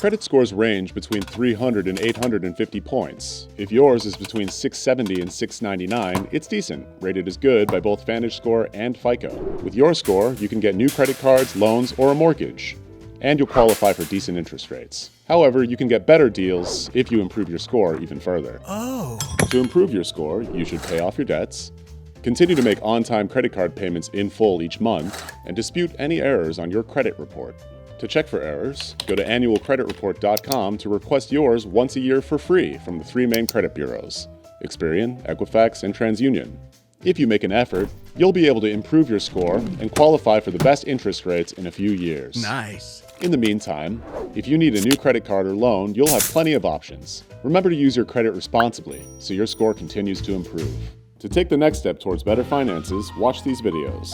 credit scores range between 300 and 850 points. If yours is between 670 and 699, it's decent, rated as good by both VantageScore and FICO. With your score, you can get new credit cards, loans, or a mortgage, and you'll qualify for decent interest rates. However, you can get better deals if you improve your score even further. To improve your score, you should pay off your debts, continue to make on-time credit card payments in full each month, and dispute any errors on your credit report. To check for errors, go to annualcreditreport.com to request yours once a year for free from the 3 main credit bureaus: Experian, Equifax, and TransUnion. If you make an effort, you'll be able to improve your score and qualify for the best interest rates in a few years. Nice. In the meantime, if you need a new credit card or loan, you'll have plenty of options. Remember to use your credit responsibly so your score continues to improve. To take the next step towards better finances, watch these videos.